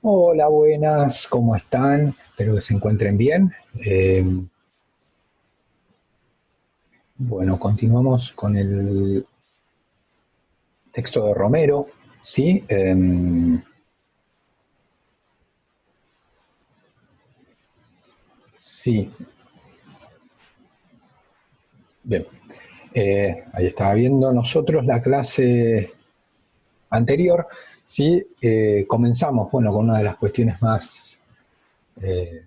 Hola, buenas, ¿cómo están? Espero que se encuentren bien. Bueno, continuamos con el texto de Romero, ¿sí? Sí, bien. Ahí estaba viendo nosotros la clase anterior, ¿sí? Comenzamos, bueno, con una de las cuestiones eh,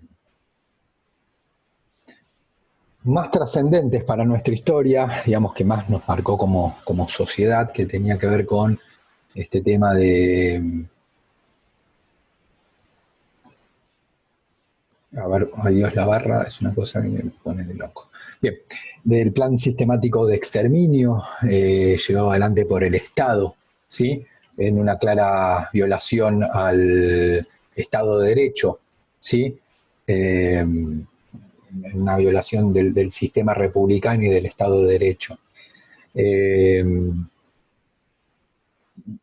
más trascendentes para nuestra historia, digamos que más nos marcó como sociedad, que tenía que ver con este tema de. A ver, ay Dios, la barra es una cosa que me pone de loco. Bien, del plan sistemático de exterminio llevado adelante por el Estado, ¿sí? En una clara violación al Estado de Derecho, ¿sí? En una violación del sistema republicano y del Estado de Derecho. Eh,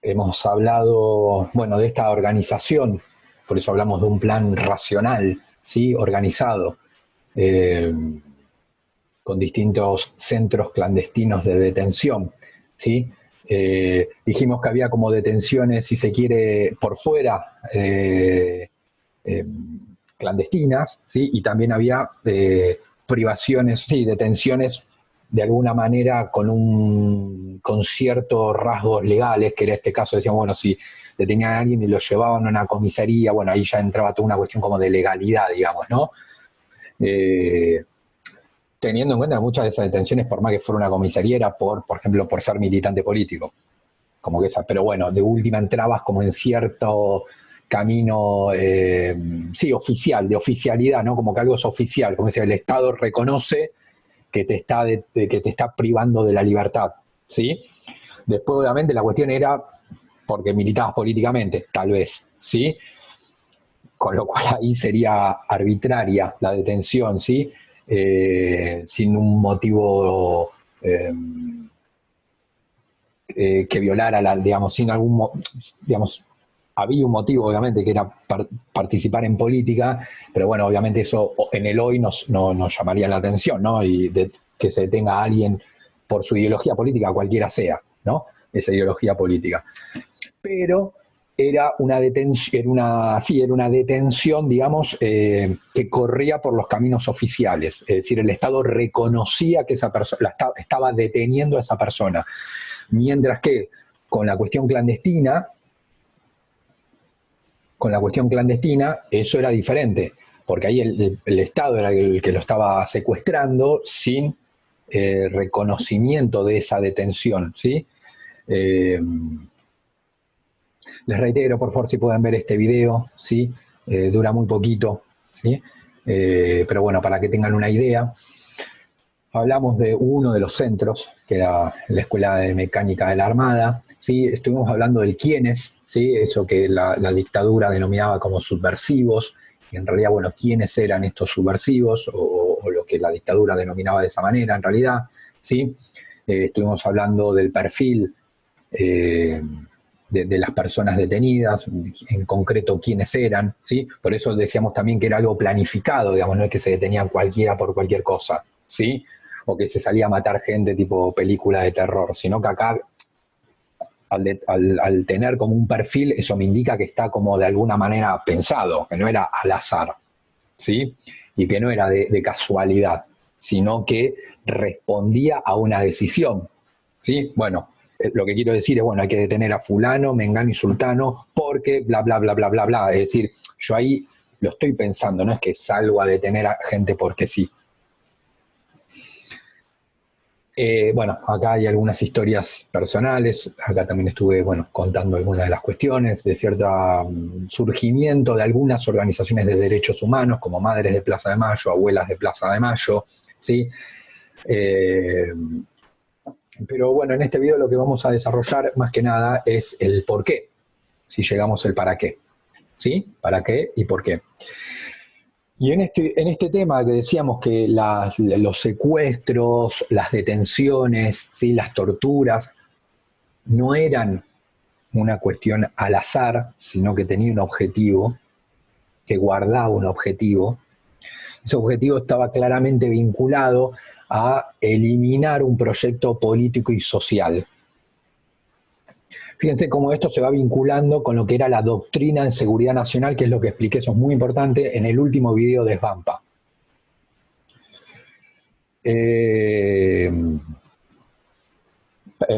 Hemos hablado, bueno, de esta organización, por eso hablamos de un plan racional, ¿sí? Organizado, eh, con distintos centros clandestinos de detención, ¿sí? Dijimos que había como detenciones, si se quiere, por fuera, eh, clandestinas, ¿sí? Y también había privaciones, sí, detenciones de alguna manera con ciertos rasgos legales, que en este caso decíamos, bueno, si detenían a alguien y lo llevaban a una comisaría, bueno, ahí ya entraba toda una cuestión como de legalidad, digamos, ¿no? Eh, Teniendo en cuenta que muchas de esas detenciones, por más que fuera una comisaría, era por ejemplo, por ser militante político. Como que esa, pero bueno, de última entrabas como en cierto camino, sí, oficial, de oficialidad, ¿no? Como que algo es oficial, como decía, el Estado reconoce que que te está privando de la libertad, ¿sí? Después, obviamente, la cuestión era porque militabas políticamente, tal vez, ¿sí? Con lo cual ahí sería arbitraria la detención, ¿sí? Sin un motivo que violara, digamos, sin algún, digamos, había un motivo, obviamente, que era participar en política, pero bueno, obviamente eso en el hoy nos llamaría la atención, ¿no? Y que se detenga a alguien por su ideología política, cualquiera sea, ¿no? Esa ideología política. Pero era una detención, era una detención, digamos, que corría por los caminos oficiales. Es decir, el Estado reconocía que esa persona estaba deteniendo a esa persona. Mientras que con la cuestión clandestina, eso era diferente, porque ahí el Estado era el que lo estaba secuestrando sin reconocimiento de esa detención, ¿sí? Eh, Les reitero, por favor, si pueden ver este video, ¿sí? Dura muy poquito, ¿sí? Pero bueno, para que tengan una idea, hablamos de uno de los centros, que era la Escuela de Mecánica de la Armada, ¿sí? Estuvimos hablando del quiénes, ¿sí? Eso que la dictadura denominaba como subversivos, y en realidad, bueno, quiénes eran estos subversivos, o lo que la dictadura denominaba de esa manera, en realidad, ¿sí? Estuvimos hablando del perfil eh, de las personas detenidas, en concreto quiénes eran, ¿sí? Por eso decíamos también que era algo planificado, digamos, no es que se detenían cualquiera por cualquier cosa, ¿sí? O que se salía a matar gente tipo película de terror, sino que acá, al tener como un perfil, eso me indica que está como de alguna manera pensado, que no era al azar, ¿sí? Y que no era de casualidad, sino que respondía a una decisión, ¿sí? Bueno, lo que quiero decir es, bueno, hay que detener a fulano, mengano y sultano porque bla, bla, bla, bla, bla, bla. Es decir, yo ahí lo estoy pensando, no es que salgo a detener a gente porque sí. Bueno, acá hay algunas historias personales, acá también estuve, bueno, contando algunas de las cuestiones de cierto surgimiento de algunas organizaciones de derechos humanos, como Madres de Plaza de Mayo, Abuelas de Plaza de Mayo, ¿sí? Eh, pero bueno, en este video lo que vamos a desarrollar más que nada es el por qué, si llegamos al para qué, ¿sí? ¿Para qué y por qué? Y en este tema que decíamos que los secuestros, las detenciones, ¿sí? Las torturas, no eran una cuestión al azar, sino que tenía un objetivo, que guardaba un objetivo. Ese objetivo estaba claramente vinculado a eliminar un proyecto político y social. Fíjense cómo esto se va vinculando con lo que era la doctrina de seguridad nacional, que es lo que expliqué, eso es muy importante, en el último video de Svampa.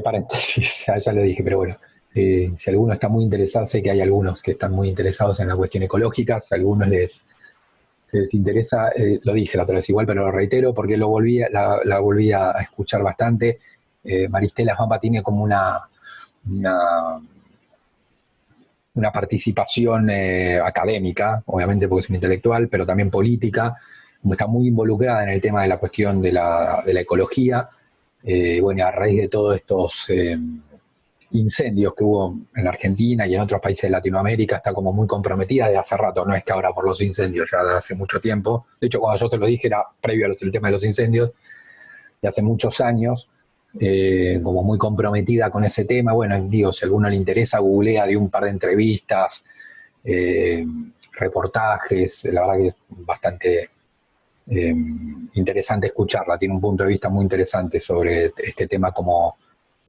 Paréntesis, ya lo dije, pero bueno. Si alguno está muy interesado, sé que hay algunos que están muy interesados en la cuestión ecológica, si a algunos les interesa, lo dije la otra vez igual, pero lo reitero porque la volví a escuchar bastante. Maristela Svampa tiene como una participación académica, obviamente porque es un intelectual, pero también política, como está muy involucrada en el tema de la cuestión de la ecología. Bueno, a raíz de todos estos incendios que hubo en la Argentina y en otros países de Latinoamérica, está como muy comprometida desde hace rato, no es que ahora por los incendios, ya de hace mucho tiempo. De hecho, cuando yo te lo dije era previo al tema de los incendios, de hace muchos años, como muy comprometida con ese tema. Bueno, digo, si a alguno le interesa, googlea de un par de entrevistas, reportajes, la verdad que es bastante interesante escucharla, tiene un punto de vista muy interesante sobre este tema, como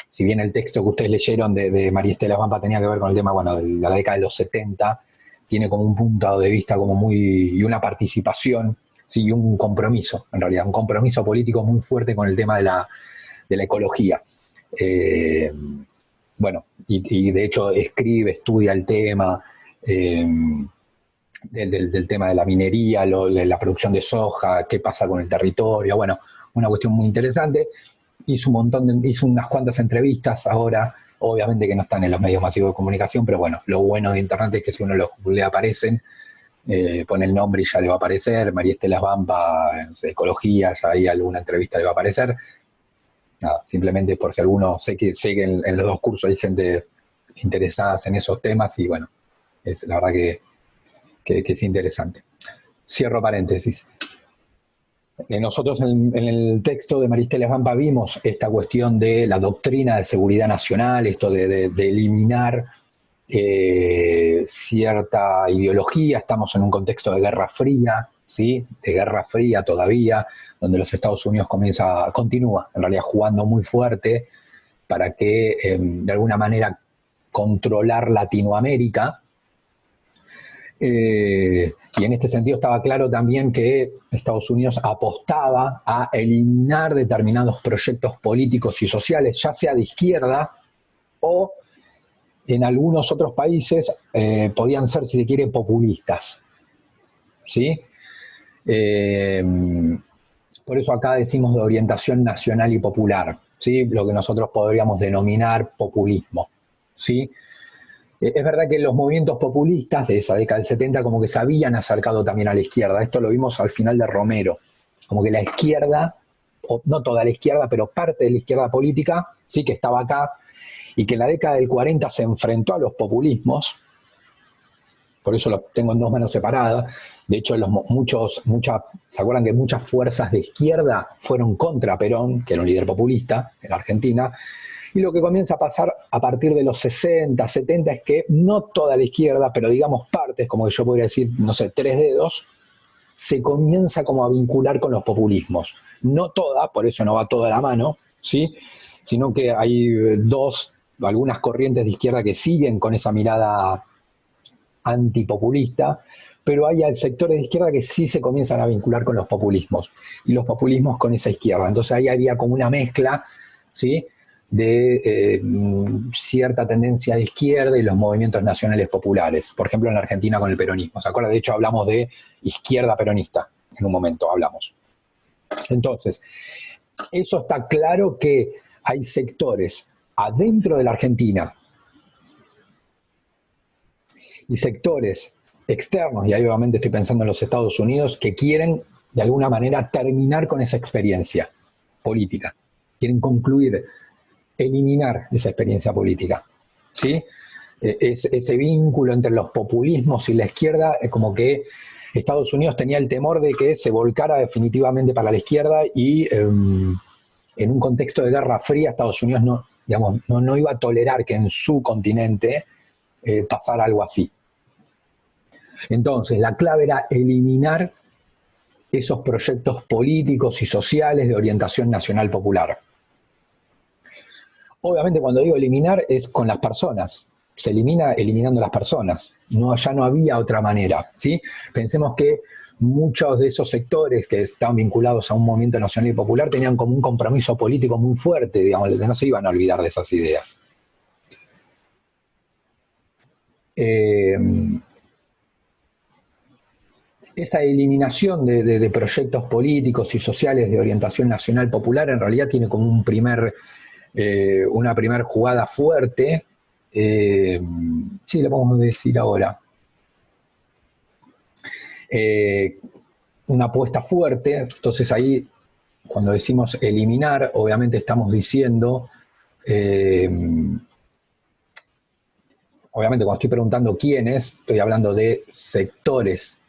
si bien el texto que ustedes leyeron de Maristela Svampa tenía que ver con el tema, bueno, de la década de los 70, tiene como un punto de vista como y una participación, sí, y un compromiso, en realidad, un compromiso político muy fuerte con el tema de la ecología. Bueno, y de hecho escribe, estudia el tema del tema de la minería, de la producción de soja, qué pasa con el territorio, bueno, una cuestión muy interesante. Hizo unas cuantas entrevistas ahora, obviamente que no están en los medios masivos de comunicación, pero bueno, lo bueno de internet es que si uno le aparecen, pone el nombre y ya le va a aparecer. Maristela Svampa, ecología, ya ahí alguna entrevista le va a aparecer. Nada, simplemente por si alguno, sé que en los dos cursos hay gente interesada en esos temas y bueno, es la verdad que es interesante. Cierro paréntesis. Nosotros en el texto de Maristela Svampa vimos esta cuestión de la doctrina de seguridad nacional, esto de eliminar cierta ideología. Estamos en un contexto de Guerra Fría, ¿sí? De Guerra Fría todavía, donde los Estados Unidos continúa en realidad jugando muy fuerte para que de alguna manera controlar Latinoamérica. Y en este sentido estaba claro también que Estados Unidos apostaba a eliminar determinados proyectos políticos y sociales, ya sea de izquierda o en algunos otros países podían ser, si se quiere, populistas. ¿Sí? Por eso acá decimos de orientación nacional y popular, ¿sí? Lo que nosotros podríamos denominar populismo. ¿Sí? Es verdad que los movimientos populistas de esa década del 70 como que se habían acercado también a la izquierda. Esto lo vimos al final de Romero. Como que la izquierda, o no toda la izquierda, pero parte de la izquierda política, sí, que estaba acá, y que en la década del 40 se enfrentó a los populismos. Por eso los tengo en dos manos separadas. De hecho, ¿se acuerdan que muchas fuerzas de izquierda fueron contra Perón, que era un líder populista en Argentina? Y lo que comienza a pasar a partir de los 60, 70 es que no toda la izquierda, pero digamos partes, como yo podría decir, no sé, 3 dedos, se comienza como a vincular con los populismos. No toda, por eso no va toda la mano, ¿sí? Sino que hay algunas corrientes de izquierda que siguen con esa mirada antipopulista, pero hay sectores de izquierda que sí se comienzan a vincular con los populismos, y los populismos con esa izquierda. Entonces ahí había como una mezcla, ¿sí?, de cierta tendencia de izquierda y los movimientos nacionales populares. Por ejemplo, en la Argentina con el peronismo. ¿Se acuerdan? De hecho, hablamos de izquierda peronista. En un momento hablamos. Entonces, eso está claro, que hay sectores adentro de la Argentina y sectores externos, y ahí obviamente estoy pensando en los Estados Unidos, que quieren de alguna manera terminar con esa experiencia política. Quieren concluir, eliminar esa experiencia política. ¿Sí? Ese vínculo entre los populismos y la izquierda, es como que Estados Unidos tenía el temor de que se volcara definitivamente para la izquierda, y en un contexto de Guerra Fría Estados Unidos no iba a tolerar que en su continente pasara algo así. Entonces, la clave era eliminar esos proyectos políticos y sociales de orientación nacional popular. Obviamente, cuando digo eliminar, es con las personas. Se elimina eliminando las personas. No, ya no había otra manera, ¿sí? Pensemos que muchos de esos sectores que estaban vinculados a un movimiento nacional y popular tenían como un compromiso político muy fuerte, digamos, que no se iban a olvidar de esas ideas. Esa eliminación de proyectos políticos y sociales de orientación nacional popular en realidad tiene como un una primera jugada fuerte. Sí, lo podemos decir ahora. Una apuesta fuerte. Entonces ahí, cuando decimos eliminar, obviamente estamos diciendo, obviamente cuando estoy preguntando quiénes, estoy hablando de sectores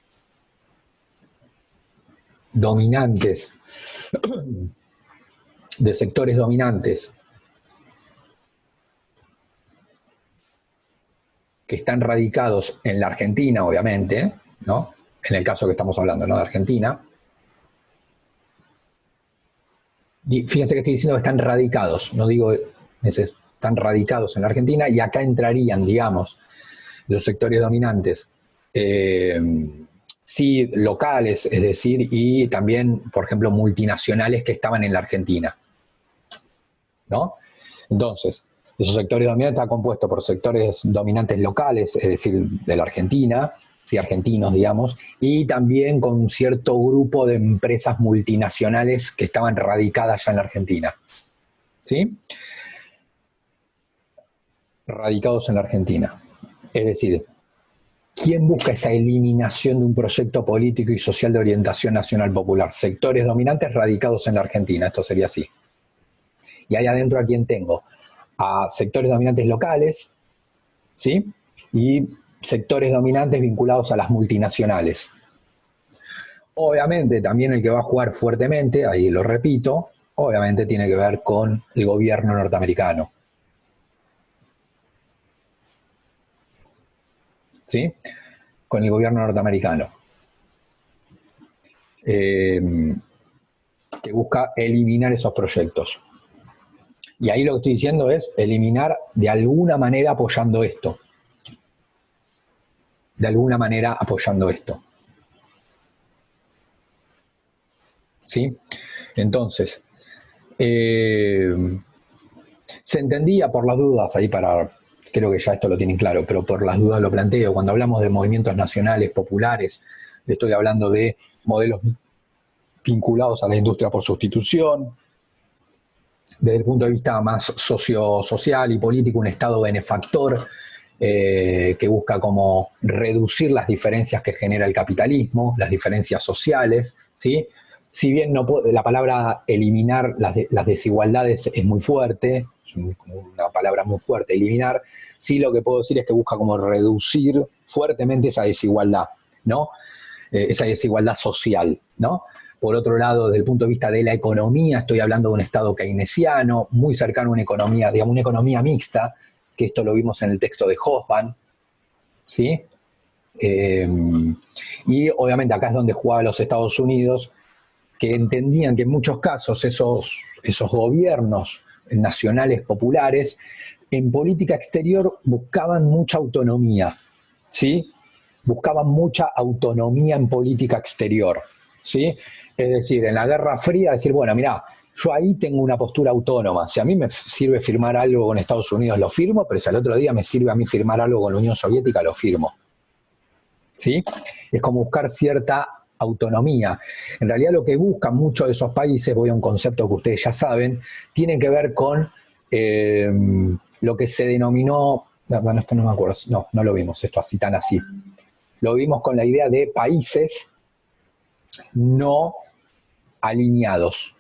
dominantes, de sectores dominantes que están radicados en la Argentina, obviamente, ¿no? En el caso que estamos hablando, ¿no? De Argentina. Y fíjense que estoy diciendo que están radicados, no digo están radicados en la Argentina, y acá entrarían, digamos, los sectores dominantes, sí, locales, es decir, y también, por ejemplo, multinacionales que estaban en la Argentina, ¿no? Entonces, esos sectores dominantes están compuestos por sectores dominantes locales, es decir, de la Argentina, sí, argentinos, digamos, y también con un cierto grupo de empresas multinacionales que estaban radicadas ya en la Argentina, ¿sí? Radicados en la Argentina. Es decir, ¿quién busca esa eliminación de un proyecto político y social de orientación nacional popular? Sectores dominantes radicados en la Argentina, esto sería así. Y ahí adentro, ¿a quién tengo? A sectores dominantes locales, ¿sí? Y sectores dominantes vinculados a las multinacionales. Obviamente, también el que va a jugar fuertemente, ahí lo repito, obviamente tiene que ver con el gobierno norteamericano. ¿Sí? Con el gobierno norteamericano. Que busca eliminar esos proyectos. Y ahí lo que estoy diciendo es eliminar de alguna manera apoyando esto. De alguna manera apoyando esto. ¿Sí? Entonces, se entendía por las dudas, ahí creo que ya esto lo tienen claro, pero por las dudas lo planteo, cuando hablamos de movimientos nacionales, populares, estoy hablando de modelos vinculados a la industria por sustitución, desde el punto de vista más social y político, un Estado benefactor que busca como reducir las diferencias que genera el capitalismo, las diferencias sociales, ¿sí? Si bien la palabra eliminar las desigualdades es muy fuerte, es una palabra muy fuerte, eliminar, sí lo que puedo decir es que busca como reducir fuertemente esa desigualdad, ¿no? Esa desigualdad social, ¿no? Por otro lado, desde el punto de vista de la economía, estoy hablando de un Estado keynesiano, muy cercano a una economía, digamos, una economía mixta, que esto lo vimos en el texto de Hobsbawm, ¿sí? Y obviamente acá es donde jugaba los Estados Unidos, que entendían que en muchos casos esos gobiernos nacionales populares en política exterior buscaban mucha autonomía, ¿sí? Buscaban mucha autonomía en política exterior, ¿sí? Es decir, en la Guerra Fría, decir, bueno, mirá, yo ahí tengo una postura autónoma. Si a mí me sirve firmar algo con Estados Unidos, lo firmo, pero si al otro día me sirve a mí firmar algo con la Unión Soviética, lo firmo. ¿Sí? Es como buscar cierta autonomía. En realidad lo que buscan muchos de esos países, voy a un concepto que ustedes ya saben, tiene que ver con lo que se denominó, bueno, esto no me acuerdo, no lo vimos esto así tan así. Lo vimos con la idea de países no alineados.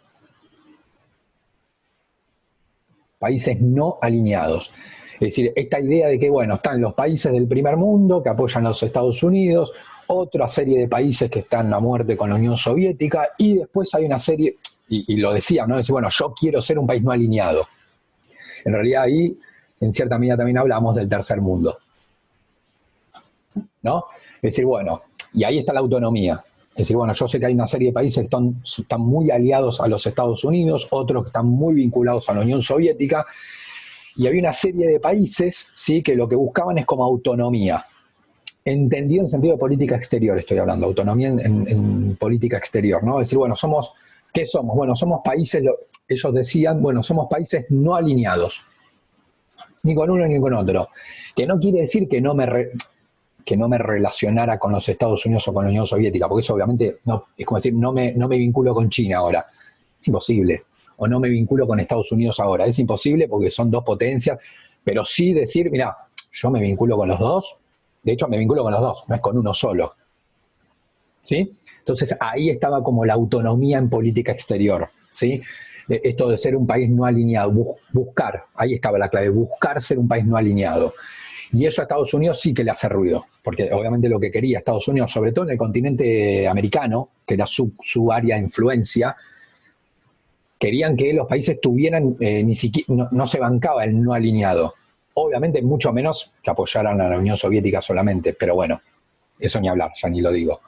Países no alineados. Es decir, esta idea de que, bueno, están los países del primer mundo que apoyan a los Estados Unidos, otra serie de países que están a muerte con la Unión Soviética, y después hay una serie, y lo decían, ¿no? Decir, bueno, yo quiero ser un país no alineado. En realidad ahí, en cierta medida, también hablamos del tercer mundo. ¿no? Es decir, bueno, y ahí está la autonomía. Es decir, bueno, yo sé que hay una serie de países que están muy aliados a los Estados Unidos, otros que están muy vinculados a la Unión Soviética, y había una serie de países, ¿sí?, que lo que buscaban es como autonomía. Entendido en sentido de política exterior, estoy hablando, autonomía en política exterior, ¿no? Es decir, bueno, ¿qué somos? Bueno, somos países, ellos decían, bueno, somos países no alineados, ni con uno ni con otro. Que no quiere decir que no me relacionara con los Estados Unidos o con la Unión Soviética, porque eso obviamente no, es como decir, no me vinculo con China ahora. Es imposible. O no me vinculo con Estados Unidos ahora. Es imposible porque son dos potencias, pero sí decir, mira, yo me vinculo con los dos. De hecho, me vinculo con los dos, no es con uno solo. ¿Sí? Entonces, ahí estaba como la autonomía en política exterior. ¿Sí? Esto de ser un país no alineado, buscar, ahí estaba la clave, buscar ser un país no alineado. Y eso a Estados Unidos sí que le hace ruido, porque obviamente lo que quería Estados Unidos, sobre todo en el continente americano, que era su área de influencia, querían que los países tuvieran, ni siquiera, no se bancaba el no alineado. Obviamente mucho menos que apoyaran a la Unión Soviética solamente, pero bueno, eso ni hablar, ya ni lo digo.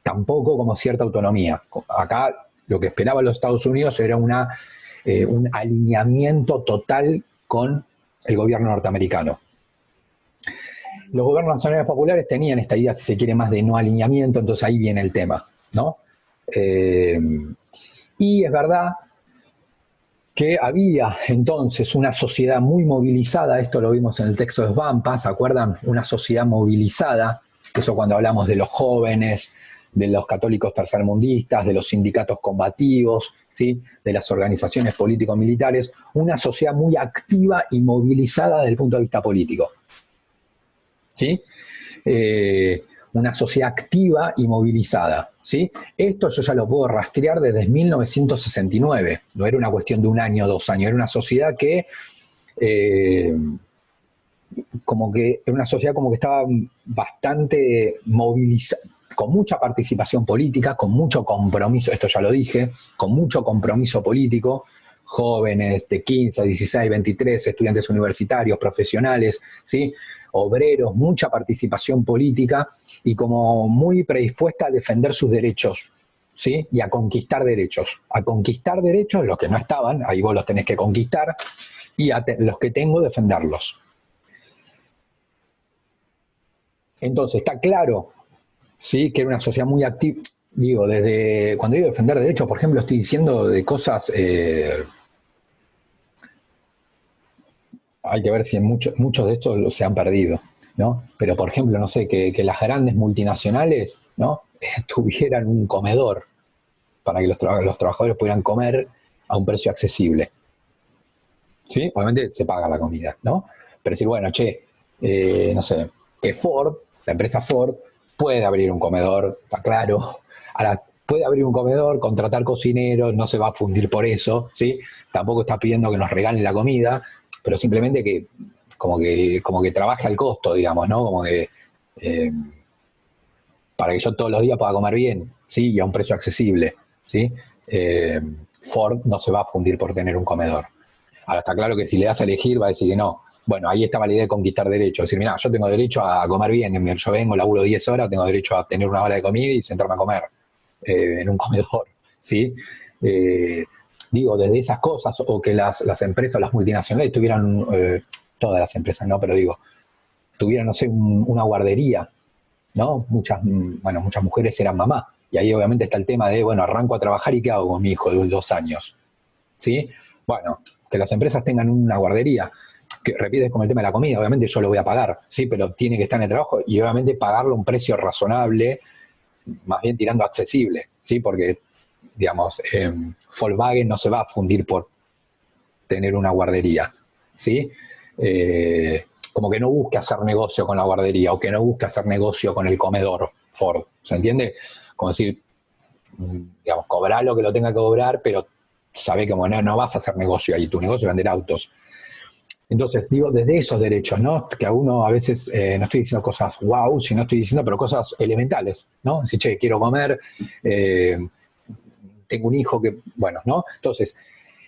Tampoco como cierta autonomía. Acá lo que esperaba los Estados Unidos era un alineamiento total con el gobierno norteamericano. Los gobiernos nacionales populares tenían esta idea, si se quiere, más de no alineamiento, entonces ahí viene el tema, ¿no? Y es verdad que había entonces una sociedad muy movilizada, esto lo vimos en el texto de Svampa, ¿se acuerdan? Una sociedad movilizada, eso cuando hablamos de los jóvenes, de los católicos tercermundistas, de los sindicatos combativos, ¿sí?, de las organizaciones político-militares, una sociedad muy activa y movilizada desde el punto de vista político. ¿Sí? Una sociedad activa y movilizada. ¿Sí? Esto yo ya lo puedo rastrear desde 1969. No era una cuestión de un año o 2 años, era una sociedad que era una sociedad como que estaba bastante movilizada, con mucha participación política, con mucho compromiso, esto ya lo dije, con mucho compromiso político, jóvenes de 15, 16, 23, estudiantes universitarios, profesionales, ¿sí?, obreros, mucha participación política y como muy predispuesta a defender sus derechos, ¿sí?, y a conquistar derechos. A conquistar derechos, los que no estaban, ahí vos los tenés que conquistar, y a los que tengo, defenderlos. Entonces, está claro, ¿sí?, que era una sociedad muy activa. Digo, desde cuando digo defender derechos, por ejemplo, estoy diciendo de cosas... hay que ver si muchos de estos se han perdido, ¿no? Pero, por ejemplo, no sé, que las grandes multinacionales, ¿no?, tuvieran un comedor para que los trabajadores pudieran comer a un precio accesible. ¿Sí? Obviamente se paga la comida, ¿no? Pero decir, bueno, no sé, que Ford, la empresa Ford, puede abrir un comedor, está claro. Ahora, puede abrir un comedor, contratar cocineros, no se va a fundir por eso, ¿sí? Tampoco está pidiendo que nos regalen la comida, pero simplemente que como que trabaje al costo, digamos, ¿no? Como que para que yo todos los días pueda comer bien, ¿sí? Y a un precio accesible, ¿sí? Ford no se va a fundir por tener un comedor. Ahora está claro que si le das a elegir va a decir que no. Bueno, ahí estaba la idea de conquistar derechos. Es decir, mira, yo tengo derecho a comer bien, yo vengo, laburo 10 horas, tengo derecho a tener una hora de comida y sentarme a comer en un comedor, ¿sí? Digo, desde esas cosas, o que las empresas, las multinacionales tuvieran, todas las empresas no, pero digo, tuvieran, no sé, una guardería, ¿no? Muchas mujeres eran mamá. Y ahí obviamente está el tema de, bueno, arranco a trabajar y ¿qué hago con mi hijo de 2 años? ¿Sí? Bueno, que las empresas tengan una guardería, que repite como el tema de la comida, obviamente yo lo voy a pagar, ¿sí? Pero tiene que estar en el trabajo y obviamente pagarlo a un precio razonable, más bien tirando accesible, ¿sí? Porque, digamos, Volkswagen no se va a fundir por tener una guardería, ¿sí? Como que no busque hacer negocio con la guardería o que no busque hacer negocio con el comedor Ford, ¿se entiende? Como decir, digamos, cobrar lo que lo tenga que cobrar, pero sabe que no vas a hacer negocio ahí, tu negocio es vender autos. Entonces, digo, desde esos derechos, ¿no? Que a uno a veces no estoy diciendo cosas wow, sino estoy diciendo, pero cosas elementales, ¿no? Decir, che, quiero comer, tengo un hijo que, bueno, ¿no? Entonces,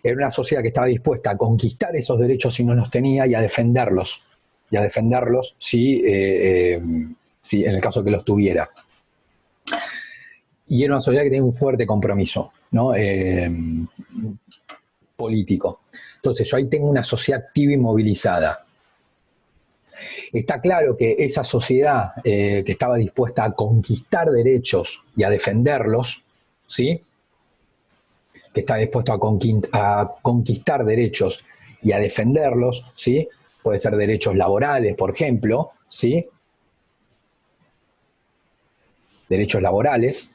era una sociedad que estaba dispuesta a conquistar esos derechos si no los tenía y a defenderlos, sí, ¿sí? En el caso que los tuviera. Y era una sociedad que tenía un fuerte compromiso, ¿no? Político. Entonces yo ahí tengo una sociedad activa y movilizada. Está claro que esa sociedad que estaba dispuesta a conquistar derechos y a defenderlos, ¿sí? Que está dispuesto a conquistar derechos y a defenderlos, ¿sí? Puede ser derechos laborales, por ejemplo, ¿sí? Derechos laborales.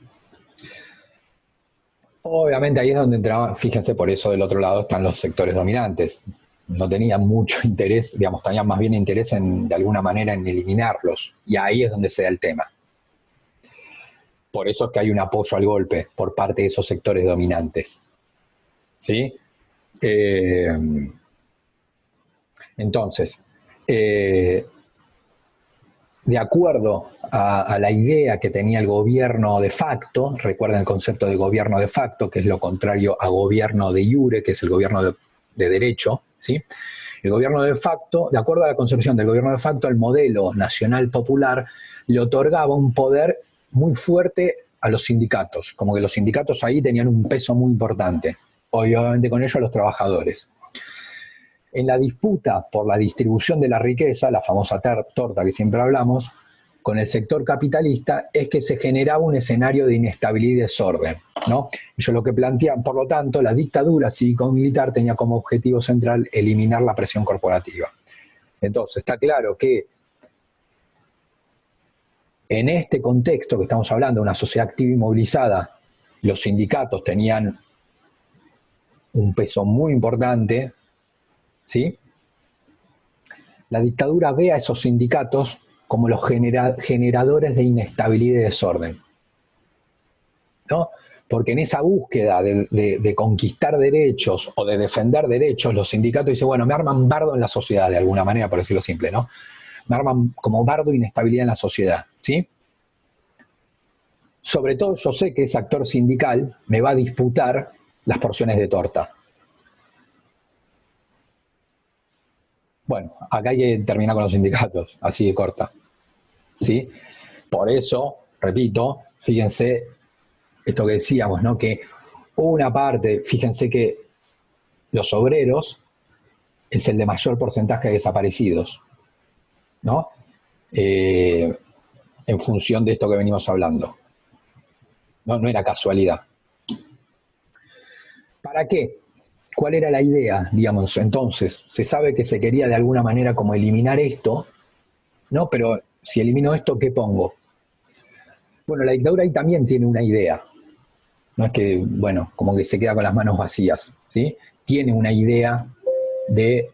Obviamente ahí es donde entraban, fíjense, por eso del otro lado están los sectores dominantes. No tenían mucho interés, digamos, tenían más bien interés de alguna manera en eliminarlos. Y ahí es donde se da el tema. Por eso es que hay un apoyo al golpe por parte de esos sectores dominantes. ¿Sí? Entonces, de acuerdo a la idea que tenía el gobierno de facto, recuerden el concepto de gobierno de facto, que es lo contrario a gobierno de iure, que es el gobierno de derecho, ¿sí? El gobierno de facto, de acuerdo a la concepción del gobierno de facto, el modelo nacional popular le otorgaba un poder muy fuerte a los sindicatos, como que los sindicatos ahí tenían un peso muy importante, obviamente con ello a los trabajadores. En la disputa por la distribución de la riqueza, la famosa torta que siempre hablamos, con el sector capitalista, es que se generaba un escenario de inestabilidad y desorden, ¿no? Yo lo que planteaba, por lo tanto, la dictadura cívico-militar tenía como objetivo central eliminar la presión corporativa. Entonces, está claro que en este contexto que estamos hablando, una sociedad activa y movilizada, los sindicatos tenían un peso muy importante, ¿sí? La dictadura ve a esos sindicatos como los generadores de inestabilidad y desorden, ¿no? Porque en esa búsqueda de conquistar derechos o de defender derechos, los sindicatos dicen, bueno, me arman bardo en la sociedad, de alguna manera, por decirlo simple, ¿no? Me arman como bardo inestabilidad en la sociedad, ¿sí? Sobre todo yo sé que ese actor sindical me va a disputar las porciones de torta. Bueno, acá hay que terminar con los sindicatos, así de corta, ¿sí? Por eso, repito, fíjense esto que decíamos, ¿no? Que una parte, fíjense que los obreros es el de mayor porcentaje de desaparecidos, ¿no? En función de esto que venimos hablando. No era casualidad. ¿Para qué? ¿Cuál era la idea? Digamos, entonces, se sabe que se quería de alguna manera como eliminar esto, ¿no? Pero si elimino esto, ¿qué pongo? Bueno, la dictadura ahí también tiene una idea. No es que, bueno, como que se queda con las manos vacías, ¿sí? Tiene una idea de...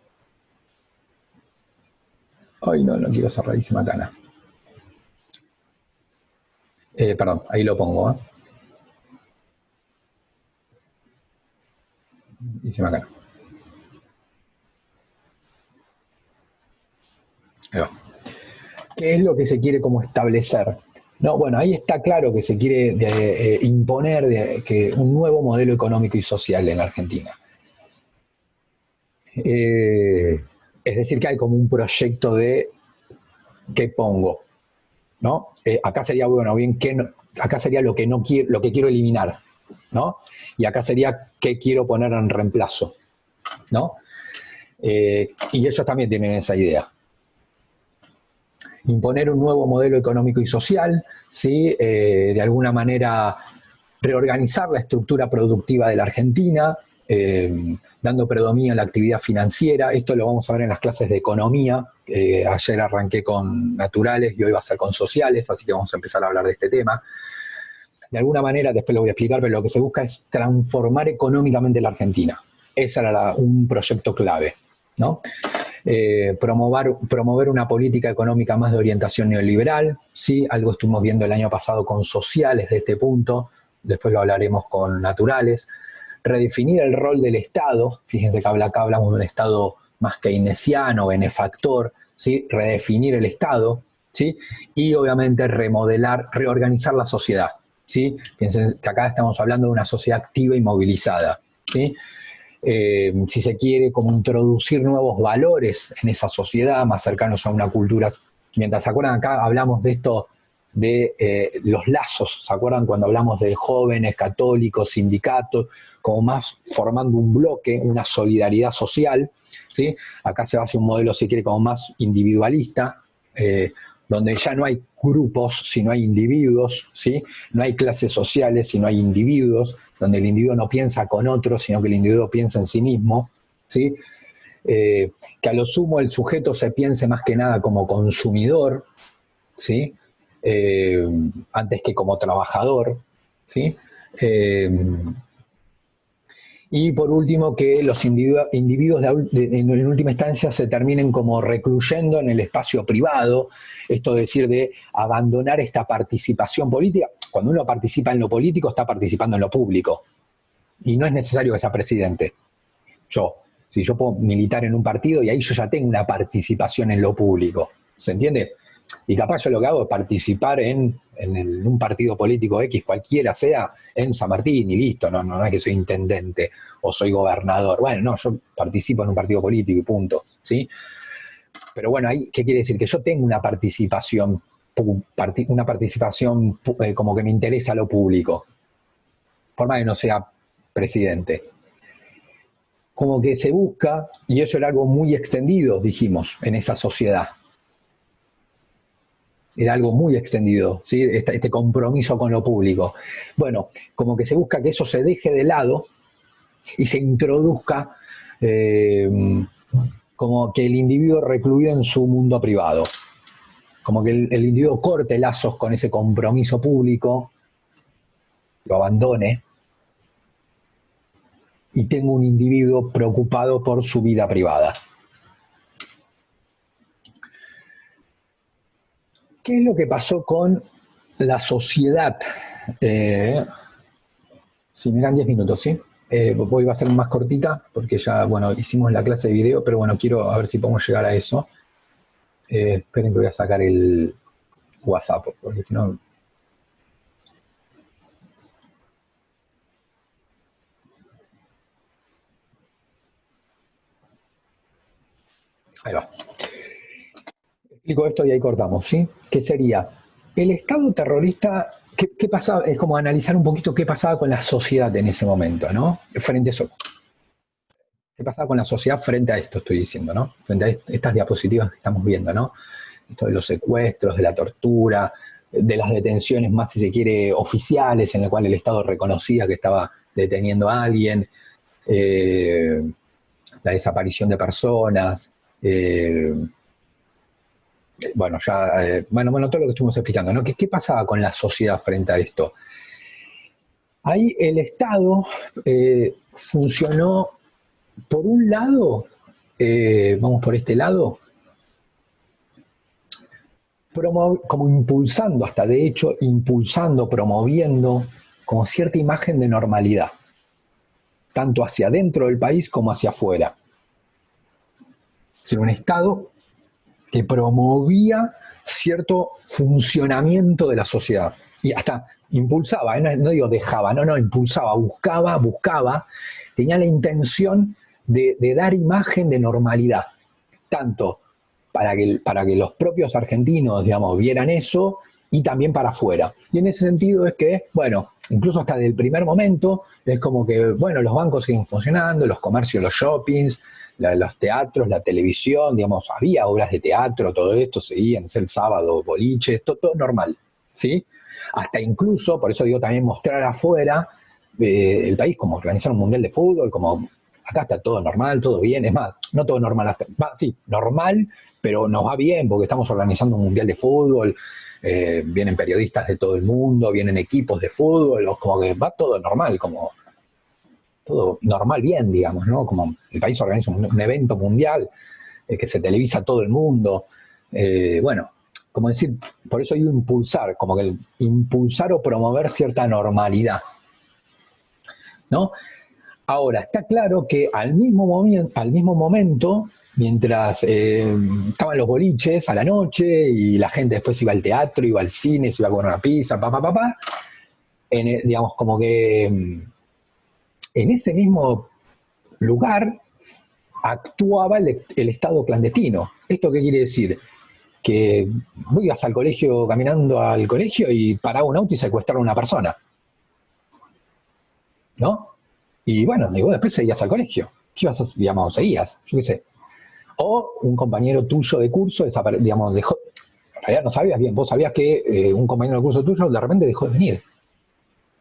Ay, no quiero esa rarísima cana. Perdón, ahí lo pongo, ¿eh? Y se me acá. ¿Qué es lo que se quiere como establecer? No, bueno, ahí está claro que se quiere imponer que un nuevo modelo económico y social en la Argentina. Es decir, que hay como un proyecto de ¿qué pongo? ¿No? Acá sería, bueno, bien, acá sería lo que no quiero, lo que quiero eliminar, ¿no? Y acá sería qué quiero poner en reemplazo, ¿no? Y ellos también tienen esa idea. Imponer un nuevo modelo económico y social, ¿sí? De alguna manera reorganizar la estructura productiva de la Argentina, dando predominio a la actividad financiera. Esto lo vamos a ver en las clases de economía. Ayer arranqué con naturales y hoy va a ser con sociales, así que vamos a empezar a hablar de este tema. De alguna manera, después lo voy a explicar, pero lo que se busca es transformar económicamente la Argentina. Ese era un proyecto clave, ¿no? Promover una política económica más de orientación neoliberal, ¿sí? Algo estuvimos viendo el año pasado con sociales de este punto, después lo hablaremos con naturales. Redefinir el rol del Estado, fíjense que acá hablamos de un Estado más keynesiano, benefactor, ¿sí? Redefinir el Estado, ¿sí? Y obviamente reorganizar la sociedad, ¿sí? Piensen que acá estamos hablando de una sociedad activa y movilizada, ¿sí? Si se quiere, como introducir nuevos valores en esa sociedad, más cercanos a una cultura Mientras, ¿se acuerdan? Acá hablamos de esto, de los lazos, ¿se acuerdan cuando hablamos de jóvenes, católicos, sindicatos, como más formando un bloque, una solidaridad social, ¿sí? Acá se hace un modelo, si quiere, como más individualista, donde ya no hay grupos, sino hay individuos, ¿sí? No hay clases sociales, sino hay individuos, donde el individuo no piensa con otros, sino que el individuo piensa en sí mismo, ¿sí? Que a lo sumo el sujeto se piense más que nada como consumidor, ¿sí? Antes que como trabajador, ¿sí? Eh, y por último, que los individuos en última instancia se terminen como recluyendo en el espacio privado, esto es decir, de abandonar esta participación política. Cuando uno participa en lo político, está participando en lo público. Y no es necesario que sea presidente. Si yo puedo militar en un partido y ahí yo ya tengo una participación en lo público, ¿se entiende? Y capaz yo lo que hago es participar en un partido político X, cualquiera sea, en San Martín y listo, no es que soy intendente o soy gobernador. Bueno, no, yo participo en un partido político y punto, ¿sí? Pero bueno, ahí, ¿qué quiere decir? Que yo tengo una participación como que me interesa lo público, por más que no sea presidente. Como que se busca, y eso era algo muy extendido, dijimos, en esa sociedad. Era algo muy extendido, ¿sí? Este compromiso con lo público. Bueno, como que se busca que eso se deje de lado y se introduzca como que el individuo recluido en su mundo privado. Como que el individuo corte lazos con ese compromiso público, lo abandone, y tenga un individuo preocupado por su vida privada. ¿Qué es lo que pasó con la sociedad? Si me dan 10 minutos, ¿sí? Hoy va a ser más cortita porque ya, bueno, hicimos la clase de video, pero bueno, quiero a ver si podemos llegar a eso. Esperen que voy a sacar el WhatsApp, porque si no... Ahí va. Explico esto y ahí cortamos, ¿sí? ¿Qué sería? El Estado terrorista, ¿qué pasaba? Es como analizar un poquito qué pasaba con la sociedad en ese momento, ¿no? Frente a eso. ¿Qué pasaba con la sociedad frente a esto, estoy diciendo, ¿no? Frente a estas diapositivas que estamos viendo, ¿no? Esto de los secuestros, de la tortura, de las detenciones más, si se quiere, oficiales, en el cual el Estado reconocía que estaba deteniendo a alguien, la desaparición de personas, bueno, todo lo que estuvimos explicando, ¿no? ¿Qué pasaba con la sociedad frente a esto? Ahí el Estado funcionó, por un lado, vamos por este lado, como impulsando, hasta de hecho, promoviendo como cierta imagen de normalidad, tanto hacia adentro del país como hacia afuera. Es decir, un Estado que promovía cierto funcionamiento de la sociedad y hasta impulsaba, no digo dejaba, no, impulsaba, buscaba, tenía la intención de dar imagen de normalidad, tanto para que los propios argentinos, digamos, vieran eso y también para afuera. Y en ese sentido es que, bueno, incluso hasta desde el primer momento, es como que, bueno, los bancos siguen funcionando, los comercios, los shoppings, los teatros, la televisión, digamos, había obras de teatro, todo esto, seguían, el sábado, boliches, todo normal, ¿sí? Hasta incluso, por eso digo también mostrar afuera el país, como organizar un mundial de fútbol, como acá está todo normal, todo bien, es más, no todo normal, sí, normal, pero nos va bien porque estamos organizando un mundial de fútbol, vienen periodistas de todo el mundo, vienen equipos de fútbol, como que va todo normal, como todo normal bien, digamos, ¿no? Como el país organiza un evento mundial que se televisa a todo el mundo. Bueno, como decir, por eso digo impulsar, como que impulsar o promover cierta normalidad, ¿no? Ahora, está claro que al mismo momento, mientras estaban los boliches a la noche y la gente después iba al teatro, iba al cine, se iba a comer una pizza, digamos, como que en ese mismo lugar actuaba el Estado clandestino. ¿Esto qué quiere decir? que vos ibas al colegio, caminando al colegio y paraba un auto y secuestraba a una persona, ¿no? Y bueno, y vos después seguías al colegio. ¿Qué ibas a, digamos, seguías? Yo qué sé. O un compañero tuyo de curso, digamos, dejó, en realidad no sabías bien, vos sabías que un compañero de curso tuyo de repente dejó de venir,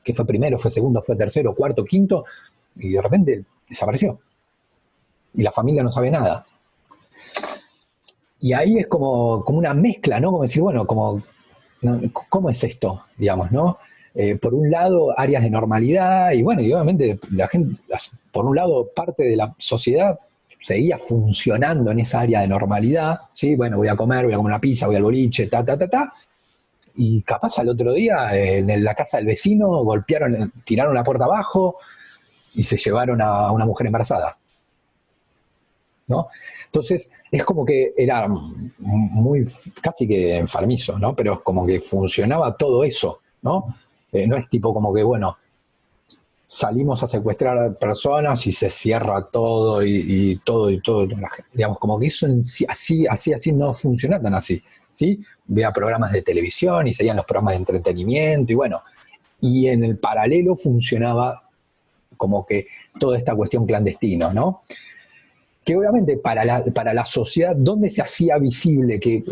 que fue primero, fue segundo, fue tercero, cuarto, quinto, y de repente desapareció. Y la familia no sabe nada. Y ahí es como una mezcla, ¿no? Como decir, bueno, como, ¿no? ¿Cómo es esto? Digamos, ¿no? Por un lado, áreas de normalidad, y bueno, y obviamente la gente, por un lado, parte de la sociedad seguía funcionando en esa área de normalidad, ¿sí? Bueno, voy a comer una pizza, voy al boliche, y capaz al otro día en la casa del vecino golpearon, tiraron la puerta abajo y se llevaron a una mujer embarazada, ¿no? Entonces, es como que era muy, casi que enfermizo, ¿no? Pero es como que funcionaba todo eso, ¿no? No es tipo como que, bueno, salimos a secuestrar personas y se cierra todo y todo, digamos, como que eso así no funciona tan así, ¿sí? Vea programas de televisión y seguían los programas de entretenimiento y bueno, y en el paralelo funcionaba como que toda esta cuestión clandestina, ¿no? Que obviamente para la sociedad, ¿dónde se hacía visible que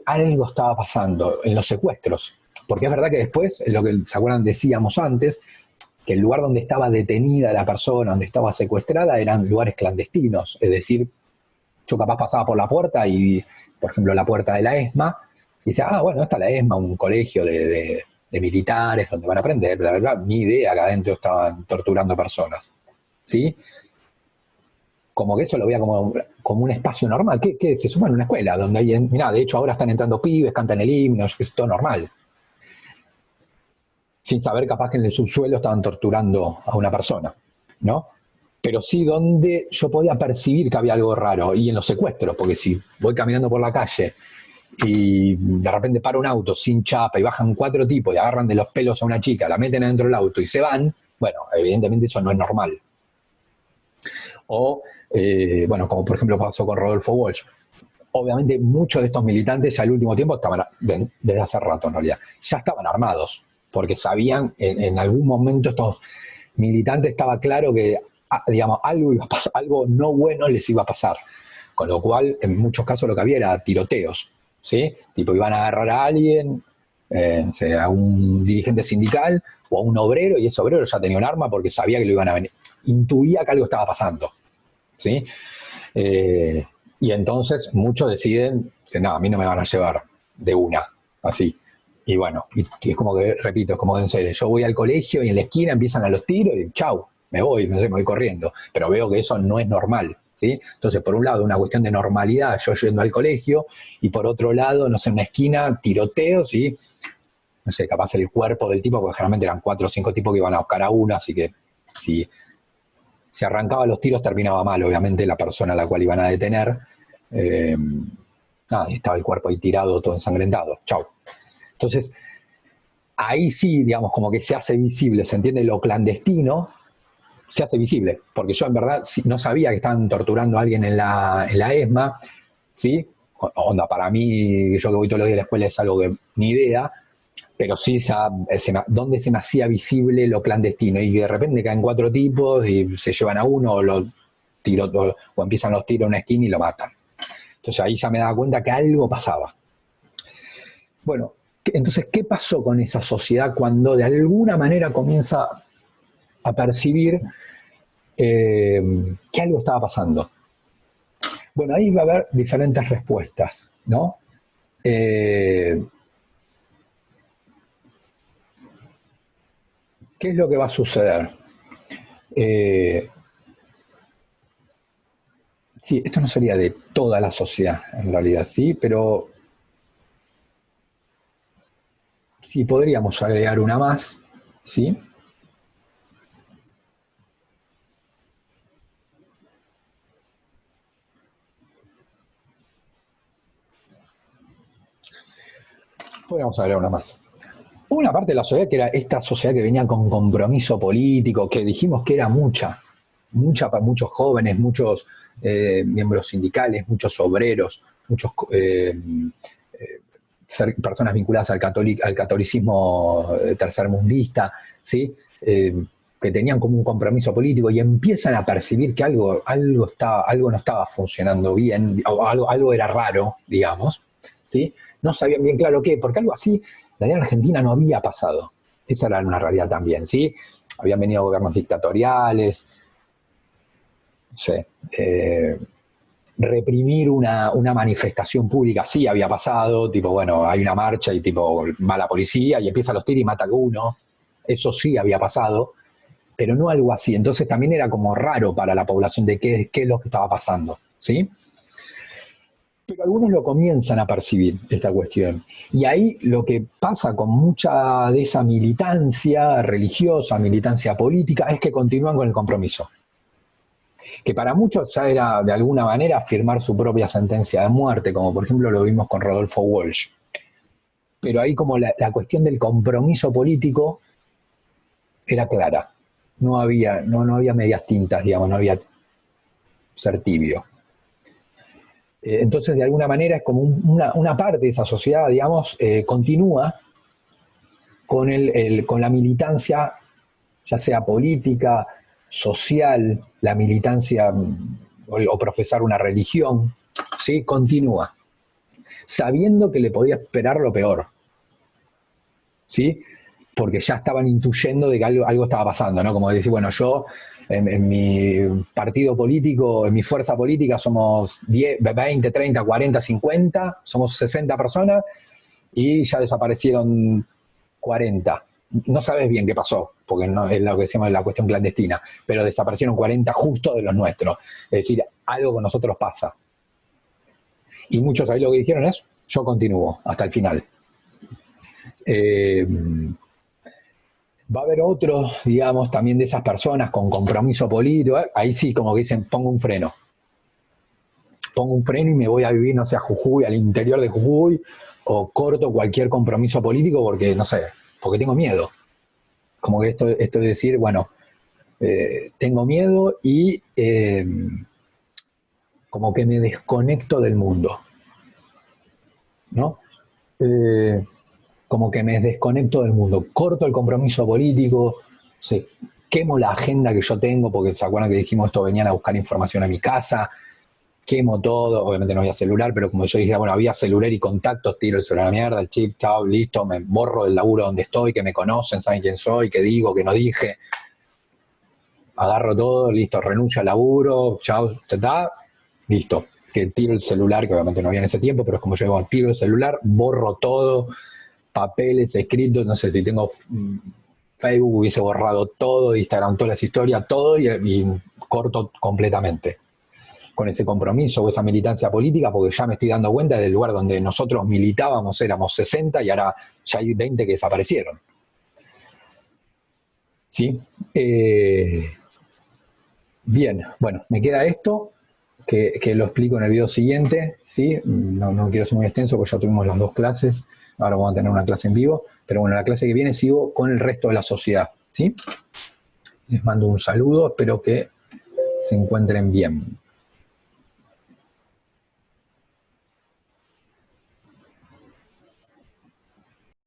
algo estaba pasando? En los secuestros. Porque es verdad que después, lo que se acuerdan decíamos antes, que el lugar donde estaba detenida la persona, donde estaba secuestrada, eran lugares clandestinos. Es decir, yo capaz pasaba por la puerta y, por ejemplo, la puerta de la ESMA, y decía, ah, bueno, está la ESMA, un colegio de militares donde van a aprender, la verdad, ni idea que adentro estaban torturando personas. ¿Sí? Como que eso lo veía como un espacio normal, que se suma en una escuela, donde hay, mirá, de hecho ahora están entrando pibes, cantan el himno, es todo normal. Sin saber capaz que en el subsuelo estaban torturando a una persona, ¿no? Pero sí donde yo podía percibir que había algo raro, y en los secuestros, porque si voy caminando por la calle y de repente para un auto sin chapa y bajan 4 tipos y agarran de los pelos a una chica, la meten adentro del auto y se van, bueno, evidentemente eso no es normal. O, bueno, como por ejemplo pasó con Rodolfo Walsh. Obviamente muchos de estos militantes ya al último tiempo estaban, desde hace rato en realidad, ya estaban armados, porque sabían en algún momento estos militantes estaba claro que, digamos, algo iba a pasar, algo no bueno les iba a pasar. Con lo cual, en muchos casos lo que había era tiroteos, ¿sí? Tipo, iban a agarrar a alguien, o sea, a un dirigente sindical o a un obrero, y ese obrero ya tenía un arma porque sabía que lo iban a venir. Intuía que algo estaba pasando, ¿sí? Y entonces muchos deciden, no, a mí no me van a llevar de una, así. Y bueno, y es como que, repito, es como en serio, yo voy al colegio y en la esquina empiezan a los tiros y chau, me voy, no sé, me voy corriendo. Pero veo que eso no es normal, ¿sí? Entonces, por un lado, una cuestión de normalidad, yo yendo al colegio, y por otro lado, no sé, en una esquina, tiroteos y, no sé, capaz el cuerpo del tipo, porque generalmente eran 4 o 5 tipos que iban a buscar a uno, así que si arrancaba los tiros terminaba mal, obviamente, la persona a la cual iban a detener. Estaba el cuerpo ahí tirado, todo ensangrentado. Chau. Entonces, ahí sí, digamos, como que se hace visible, se entiende lo clandestino, se hace visible, porque yo en verdad no sabía que estaban torturando a alguien en la ESMA, ¿sí? Onda, para mí, yo que voy todos los días a la escuela es algo que ni idea, pero sí donde se me hacía visible lo clandestino, y de repente caen 4 tipos y se llevan a uno, o empiezan los tiros en una esquina y lo matan. Entonces ahí ya me daba cuenta que algo pasaba. Bueno, entonces, ¿qué pasó con esa sociedad cuando de alguna manera comienza a percibir que algo estaba pasando? Bueno, ahí va a haber diferentes respuestas, ¿no? ¿Qué es lo que va a suceder? Sí, esto no sería de toda la sociedad, en realidad, sí, pero sí podríamos agregar una más, ¿sí? Podríamos agregar una más. Una parte de la sociedad que era esta sociedad que venía con compromiso político, que dijimos que era mucha para muchos jóvenes, muchos miembros sindicales, muchos obreros, muchos personas vinculadas al catolicismo tercermundista, ¿sí? Que tenían como un compromiso político y empiezan a percibir que algo no estaba funcionando bien, o algo era raro, digamos, ¿sí? No sabían bien claro qué, porque algo así en la Argentina no había pasado. Esa era una realidad también, ¿sí? Habían venido gobiernos dictatoriales, no sé, reprimir una manifestación pública sí había pasado, tipo, bueno, hay una marcha y tipo va la policía y empieza los tiros y mata a alguno. Eso sí había pasado, pero no algo así. Entonces también era como raro para la población de qué es lo que estaba pasando, ¿sí? Pero algunos lo comienzan a percibir, esta cuestión. Y ahí lo que pasa con mucha de esa militancia religiosa, militancia política, es que continúan con el compromiso. Que para muchos ya era de alguna manera firmar su propia sentencia de muerte, como por ejemplo lo vimos con Rodolfo Walsh. Pero ahí como la cuestión del compromiso político era clara. No había medias tintas, digamos, no había ser tibio. Entonces, de alguna manera, es como una parte de esa sociedad, digamos, continúa con la militancia, ya sea política, social, la militancia o profesar una religión, ¿sí? Continúa, sabiendo que le podía esperar lo peor, ¿sí? Porque ya estaban intuyendo de que algo estaba pasando, ¿no? Como decir, bueno, yo en mi partido político, en mi fuerza política somos 10, 20, 30, 40, 50, somos 60 personas y ya desaparecieron 40. No sabes bien qué pasó, porque no es lo que decimos la cuestión clandestina, pero desaparecieron 40 justo de los nuestros. Es decir, algo con nosotros pasa. Y muchos ahí lo que dijeron es, yo continúo hasta el final. Va a haber otros, digamos, también de esas personas con compromiso político, ahí sí como que dicen, pongo un freno y me voy a vivir, no sé, a Jujuy, al interior de Jujuy, o corto cualquier compromiso político porque, no sé, porque tengo miedo. Como que esto es decir, bueno, tengo miedo y como que me desconecto del mundo, ¿no? Como que me desconecto del mundo, corto el compromiso político, sí, quemo la agenda que yo tengo, porque se acuerdan que dijimos esto, venían a buscar información a mi casa, quemo todo, obviamente no había celular, pero como yo dije, bueno, había celular y contactos, tiro el celular a la mierda, el chip, chao, listo, me borro del laburo donde estoy, que me conocen, saben quién soy, qué digo, qué no dije, agarro todo, listo, renuncio al laburo, chao, listo, que tiro el celular, que obviamente no había en ese tiempo, pero es como yo digo, tiro el celular, borro todo, papeles, escritos, no sé, si tengo Facebook hubiese borrado todo, Instagram, todas las historias, todo y corto completamente con ese compromiso o esa militancia política, porque ya me estoy dando cuenta del lugar donde nosotros militábamos, éramos 60 y ahora ya hay 20 que desaparecieron. ¿Sí? Bien, bueno, me queda esto, que lo explico en el video siguiente, ¿sí? No quiero ser muy extenso porque ya tuvimos las dos clases, ahora vamos a tener una clase en vivo, pero bueno, la clase que viene sigo con el resto de la sociedad, ¿sí? Les mando un saludo, espero que se encuentren bien.